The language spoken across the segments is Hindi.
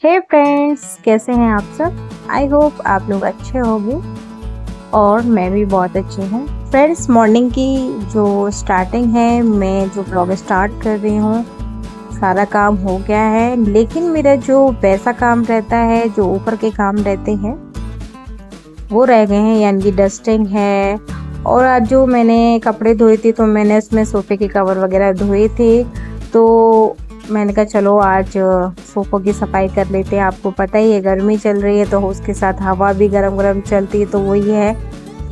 हे फ्रेंड्स, कैसे हैं आप सब। आई होप आप लोग अच्छे होंगे और मैं भी बहुत अच्छी हूँ। फ्रेंड्स, मॉर्निंग की जो स्टार्टिंग है, मैं जो ब्लॉग स्टार्ट कर रही हूँ, सारा काम हो गया है। लेकिन मेरा जो वैसा काम रहता है, जो ऊपर के काम रहते हैं, वो रह गए हैं, यानी कि डस्टिंग है। और आज जो मैंने कपड़े धोए थे, तो मैंने उसमें सोफे के कवर वगैरह धोए थे, तो मैंने कहा चलो आज सोफ़ों की सफाई कर लेते हैं। आपको पता ही है, गर्मी चल रही है, तो उसके साथ हवा भी गरम गरम चलती है, तो वही है,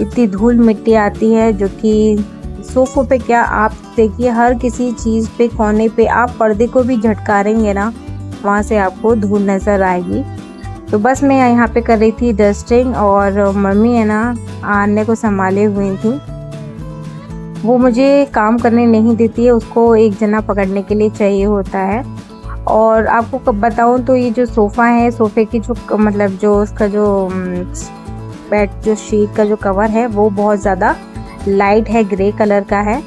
इतनी धूल मिट्टी आती है, जो कि सोफ़ों पे क्या, आप देखिए हर किसी चीज़ पे, कोने पे आप पर्दे को भी झटकारेंगे ना, वहाँ से आपको धूल नज़र आएगी। तो बस मैं यहाँ पे कर रही थी डस्टिंग, और मम्मी है ना आने को संभाले हुई थी। वो मुझे काम करने नहीं देती है, उसको एक जना पकड़ने के लिए चाहिए होता है। और आपको कब बताऊँ, तो ये जो सोफ़ा है, सोफ़े की जो मतलब जो उसका जो बेड जो शीट का जो कवर है, वो बहुत ज़्यादा लाइट है, ग्रे कलर का है।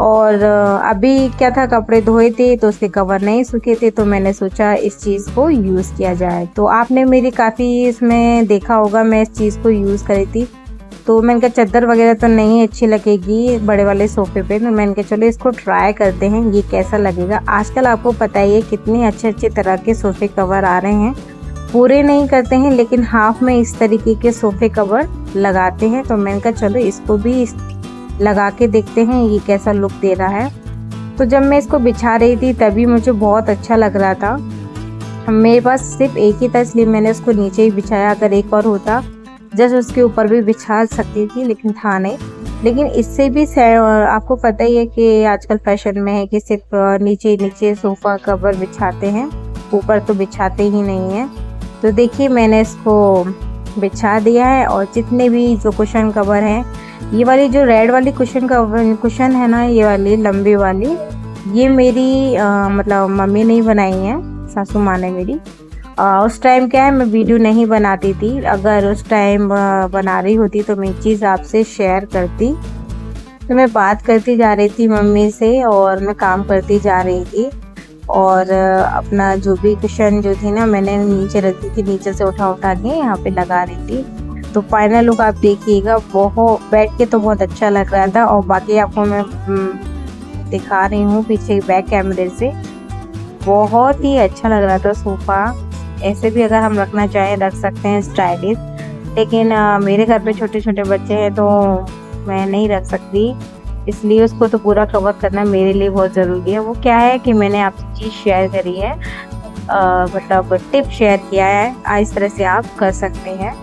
और अभी क्या था, कपड़े धोए थे तो उसके कवर नहीं सूखे थे, तो मैंने सोचा इस चीज़ को यूज़ किया जाए। तो आपने मेरी काफ़ी इसमें देखा होगा, मैं इस चीज़ को यूज़ करी थी। तो मैंने कहा चादर वगैरह तो नहीं अच्छी लगेगी बड़े वाले सोफ़े पे, तो मैंने कहा चलो इसको ट्राई करते हैं, ये कैसा लगेगा। आजकल आपको पता ही है कितने अच्छे अच्छे तरह के सोफ़े कवर आ रहे हैं। पूरे नहीं करते हैं, लेकिन हाफ में इस तरीके के सोफ़े कवर लगाते हैं। तो मैंने कहा चलो इसको भी लगा के देखते हैं, ये कैसा लुक दे रहा है। तो जब मैं इसको बिछा रही थी, तभी मुझे बहुत अच्छा लग रहा था। मेरे पास सिर्फ एक ही था, इसलिए मैंने उसको नीचे ही बिछाया। अगर एक और होता, जस्ट उसके ऊपर भी बिछा सकती थी, लेकिन था नहीं। लेकिन इससे भी आपको पता ही है कि आजकल फैशन में है कि सिर्फ नीचे नीचे सोफ़ा कवर बिछाते हैं, ऊपर तो बिछाते ही नहीं हैं। तो देखिए, मैंने इसको बिछा दिया है। और जितने भी जो कुशन कवर हैं, ये वाली जो रेड वाली कुशन है ना, ये वाली लंबी वाली, ये मेरी मतलब मम्मी ने ही बनाई है, सासू माँ ने मेरी। उस टाइम क्या है, मैं वीडियो नहीं बनाती थी। अगर उस टाइम बना रही होती तो मैं चीज़ आपसे शेयर करती। तो मैं बात करती जा रही थी मम्मी से, और मैं काम करती जा रही थी। और अपना जो भी कुशन जो थी ना, मैंने नीचे रख दी थी, नीचे से उठा के यहाँ पे लगा रही थी। तो फाइनल लुक आप देखिएगा, बहुत बैठ के तो बहुत अच्छा लग रहा था। और बाकी आपको मैं दिखा रही हूँ पीछे बैक कैमरे से, बहुत ही अच्छा लग रहा था सोफ़ा। ऐसे भी अगर हम रखना चाहें रख सकते हैं स्टाइलिश, लेकिन मेरे घर पे छोटे छोटे बच्चे हैं, तो मैं नहीं रख सकती, इसलिए उसको तो पूरा कवर करना मेरे लिए बहुत ज़रूरी है। वो क्या है कि मैंने आपसे चीज़ शेयर करी है, मतलब टिप शेयर किया है, इस तरह से आप कर सकते हैं।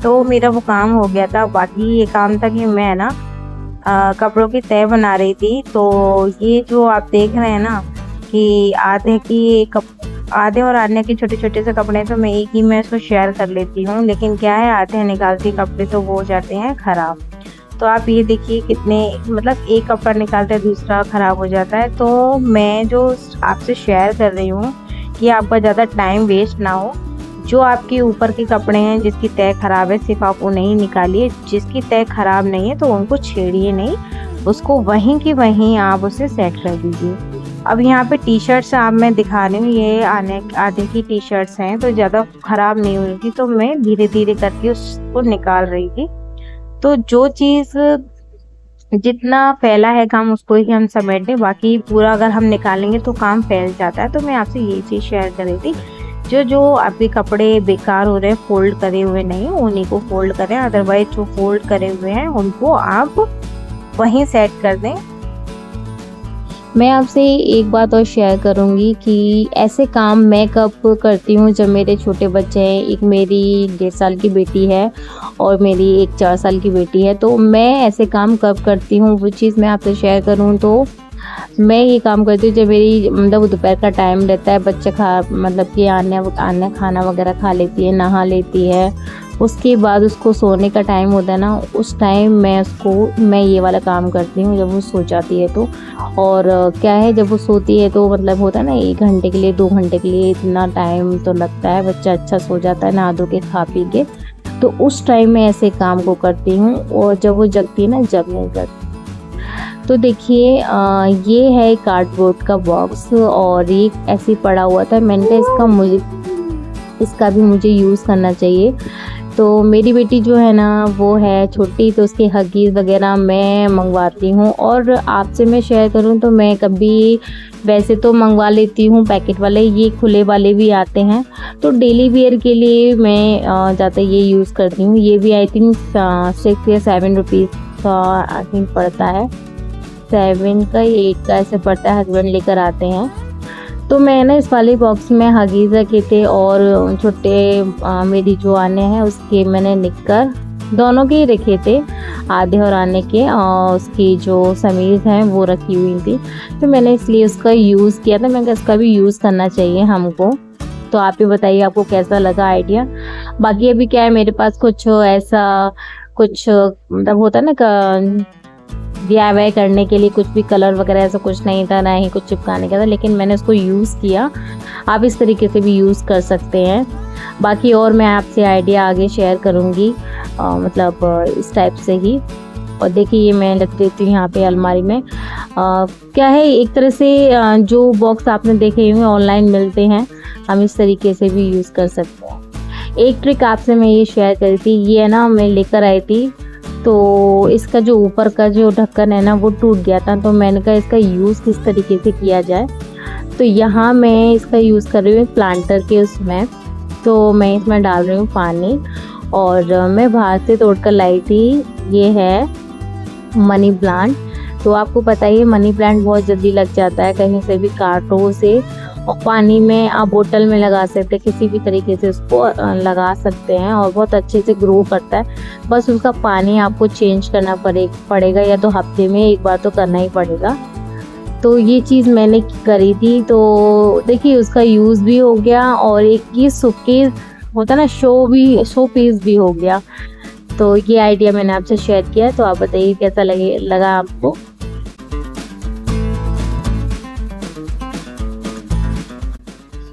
तो मेरा वो काम हो गया था। बाकी ये काम था कि मैं ना कपड़ों की तह बना रही थी। तो ये जो आप देख रहे हैं ना, कि आधे और आधे के छोटे छोटे से कपड़े, तो मैं एक ही में इसको शेयर कर लेती हूँ। लेकिन क्या है, आधे निकालती कपड़े तो वो हो जाते हैं ख़राब। तो आप ये देखिए कितने, मतलब एक कपड़ा निकालते हैं दूसरा ख़राब हो जाता है। तो मैं जो आपसे शेयर कर रही हूँ कि आपका ज़्यादा टाइम वेस्ट ना हो, जो आपके ऊपर के कपड़े हैं जिसकी तह ख़राब है, सिर्फ आप उन्हें ही निकालिए। जिसकी तह ख़राब नहीं है तो उनको छेड़िए नहीं, उसको वहीं की वहीं आप उसे सेट कर दीजिए। अब यहाँ पे टी शर्ट्स आप मैं दिखा रही हूँ, ये आधे की टी शर्ट्स हैं, तो ज़्यादा ख़राब नहीं हुई थी, तो मैं धीरे धीरे करके उसको निकाल रही थी। तो जो चीज़ जितना फैला है काम, उसको ही हम समेट दें, बाकी पूरा अगर हम निकालेंगे तो काम फैल जाता है। तो मैं आपसे ये चीज़ शेयर कर रही थी, जो आपके कपड़े बेकार हो रहे हैं, फोल्ड करे हुए नहीं, उन्हीं को फोल्ड करें। अदरवाइज जो फोल्ड करे हुए हैं उनको आप वहीं सेट कर दें। मैं आपसे एक बात और शेयर करूंगी कि ऐसे काम मैं कब करती हूँ, जब मेरे छोटे बच्चे हैं। एक मेरी 1.5 साल की बेटी है और मेरी एक 4 साल की बेटी है। तो मैं ऐसे काम कब करती हूँ, वो चीज़ मैं आपसे शेयर करूँ, तो मैं ये काम करती हूँ जब मेरी मतलब दोपहर का टाइम रहता है, बच्चे मतलब कि आने खाना वगैरह खा लेती है, नहा लेती है, उसके बाद उसको सोने का टाइम होता है ना, उस टाइम मैं ये वाला काम करती हूँ, जब वो सो जाती है तो। और क्या है, जब वो सोती है तो मतलब होता है ना, 1 घंटे के लिए 2 घंटे के लिए इतना टाइम तो लगता है, बच्चा अच्छा सो जाता है नहा धो के खा पी के। तो उस टाइम मैं ऐसे काम को करती हूँ। और जब वो जगती है ना, जब नहीं करती। तो देखिए, ये है कार्डबोर्ड का बॉक्स, और ये ऐसे पड़ा हुआ था। मैंने कहा इसका इसका भी मुझे यूज़ करना चाहिए। तो मेरी बेटी जो है ना वो है छोटी, तो उसके हगीज़ वगैरह मैं मंगवाती हूँ। और आपसे मैं शेयर करूँ तो मैं कभी वैसे तो मंगवा लेती हूँ पैकेट वाले, ये खुले वाले भी आते हैं। तो डेली वेयर के लिए मैं ज़्यादा ये यूज़ करती हूँ। ये भी आई थिंक 6 या 7 रुपीज़ का आई थिंक पड़ता है, 7 का 8 का ऐसे पड़ता है, हस्बैंड लेकर आते हैं। तो मैं ना इस वाले बॉक्स में हगीज़ रखे थे और छोटे मेरी जो आने हैं उसके मैंने निक्कर दोनों के ही रखे थे, आधे और आने के, और उसकी जो समीज़ हैं वो रखी हुई थी। तो मैंने इसलिए उसका यूज़ किया था। मैंने कहा इसका भी यूज़ करना चाहिए हमको। तो आप ही बताइए आपको कैसा लगा आइडिया। बाकी अभी क्या है, मेरे पास कुछ ऐसा कुछ मतलब होता है ना DIY करने के लिए, कुछ भी कलर वगैरह ऐसा कुछ नहीं था, ना ही कुछ चिपकाने का था, लेकिन मैंने उसको यूज़ किया। आप इस तरीके से भी यूज़ कर सकते हैं। बाकी और मैं आपसे आइडिया आगे शेयर करूँगी, मतलब इस टाइप से ही। और देखिए ये मैं रख देती हूँ यहाँ पे अलमारी में। क्या है, एक तरह से जो बॉक्स आपने देखे होंगे ऑनलाइन मिलते हैं, हम इस तरीके से भी यूज़ कर सकते हैं। एक ट्रिक आपसे मैं ये शेयर करी थी, ये है ना मैं लेकर आई थी, तो इसका जो ऊपर का जो ढक्कन है ना वो टूट गया था। तो मैंने कहा इसका यूज़ किस तरीके से किया जाए। तो यहाँ मैं इसका यूज़ कर रही हूँ प्लांटर के उसमें। तो मैं इसमें डाल रही हूँ पानी, और मैं बाहर से तोड़ कर लाई थी, ये है मनी प्लांट। तो आपको पता ही है मनी प्लांट बहुत जल्दी लग जाता है, कहीं से भी काटो से, और पानी में आप बोतल में लगा सकते हैं, किसी भी तरीके से उसको लगा सकते हैं और बहुत अच्छे से ग्रो करता है। बस उसका पानी आपको चेंज करना पड़ेगा, या तो हफ्ते में एक बार तो करना ही पड़ेगा। तो ये चीज़ मैंने करी थी। तो देखिए उसका यूज़ भी हो गया, और एक ये शोकेस होता है ना, शो पीस भी हो गया। तो ये आइडिया मैंने आपसे शेयर किया। तो आप बताइए कैसा लगा आपको।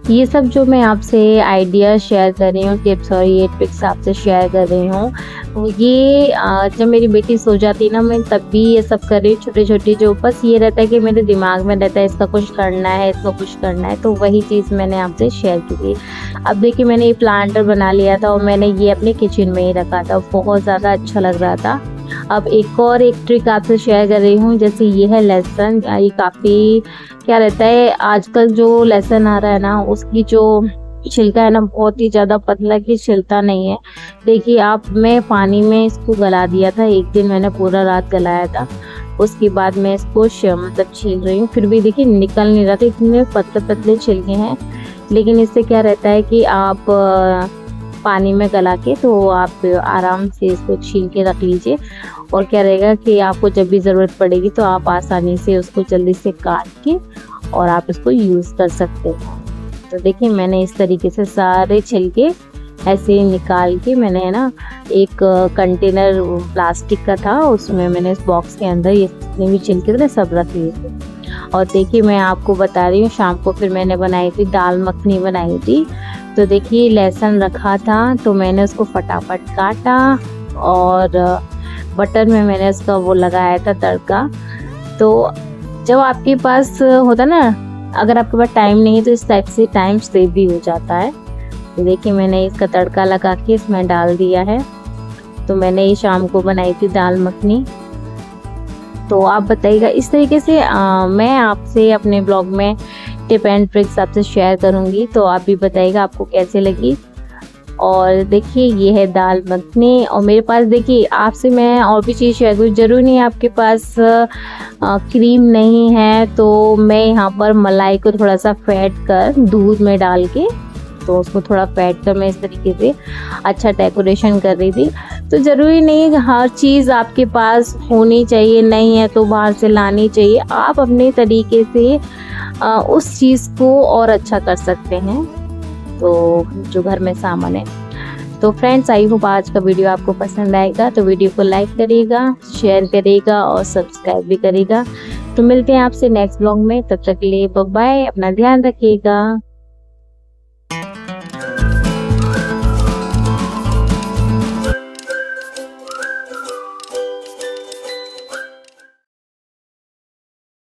ये सब जो मैं आपसे आइडिया शेयर कर रही हूँ, टिप्स और ये ट्रिक्स आपसे शेयर कर रही हूँ, तो ये जब मेरी बेटी सो जाती है ना, मैं तब भी ये सब कर रही हूँ। छोटे छोटे जो बस ये रहता है कि मेरे दिमाग में रहता है इसका कुछ करना है, इसका कुछ करना है, तो वही चीज़ मैंने आपसे शेयर की थी। अब देखिए मैंने ये प्लांटर बना लिया था, और मैंने ये अपने किचन में ही रखा था, बहुत ज़्यादा अच्छा लग रहा था। अब एक ट्रिक आपसे शेयर कर रही हूँ, जैसे ये है लहसुन। ये काफ़ी क्या रहता है, आजकल जो लहसुन आ रहा है ना उसकी जो छिलका है ना बहुत ही ज़्यादा पतला, कि छिलता नहीं है। देखिए मैं पानी में इसको गला दिया था, एक दिन मैंने पूरा रात गलाया था। उसके बाद मैं इसको मतलब छील रही हूँ, फिर भी देखिए निकल नहीं रहा था, इतने पतले पतले छिलके हैं। लेकिन इससे क्या रहता है कि आप पानी में गला के तो आप आराम से इसको छील के रख लीजिए, और क्या रहेगा कि आपको जब भी ज़रूरत पड़ेगी तो आप आसानी से उसको जल्दी से काट के और आप इसको यूज़ कर सकते हो। तो देखिए मैंने इस तरीके से सारे छिलके ऐसे निकाल के, मैंने ना एक कंटेनर प्लास्टिक का था, उसमें मैंने इस बॉक्स के अंदर ये जितने भी छिलके थे सब रख लिए थे। और देखिए मैं आपको बता रही हूँ, शाम को फिर मैंने बनाई थी दाल मखनी बनाई थी। तो देखिए लहसुन रखा था, तो मैंने उसको फटाफट काटा, और बटर में मैंने उसका वो लगाया था तड़का। तो जब आपके पास होता ना, अगर आपके पास टाइम नहीं है तो इस टाइप से टाइम सेव भी हो जाता है। तो देखिए मैंने इसका तड़का लगा के इसमें डाल दिया है। तो मैंने ये शाम को बनाई थी दाल मखनी। तो आप बताइएगा इस तरीके से मैं आपसे अपने ब्लॉग में टिप एंड ट्रिक्स आपसे शेयर करूंगी। तो आप भी बताइएगा आपको कैसे लगी। और देखिए ये है दाल मखनी, और मेरे पास देखिए आपसे मैं और भी चीज़ शेयर करूँ, ज़रूरी नहीं आपके पास क्रीम नहीं है, तो मैं यहाँ पर मलाई को थोड़ा सा फेंट कर दूध में डाल के, तो उसको थोड़ा फेंट कर मैं इस तरीके से अच्छा डेकोरेशन कर रही थी। तो ज़रूरी नहीं है कि हर चीज़ आपके पास होनी चाहिए, नहीं है तो बाहर से लानी चाहिए। आप अपने तरीके से उस चीज़ को और अच्छा कर सकते हैं, तो जो घर में सामान है। तो फ्रेंड्स आई होप आज का वीडियो आपको पसंद आएगा, तो वीडियो को लाइक करिएगा, शेयर करिएगा और सब्सक्राइब भी करिएगा। तो मिलते हैं आपसे नेक्स्ट ब्लॉग में, तब तक के लिए बाय बाय, अपना ध्यान रखिएगा।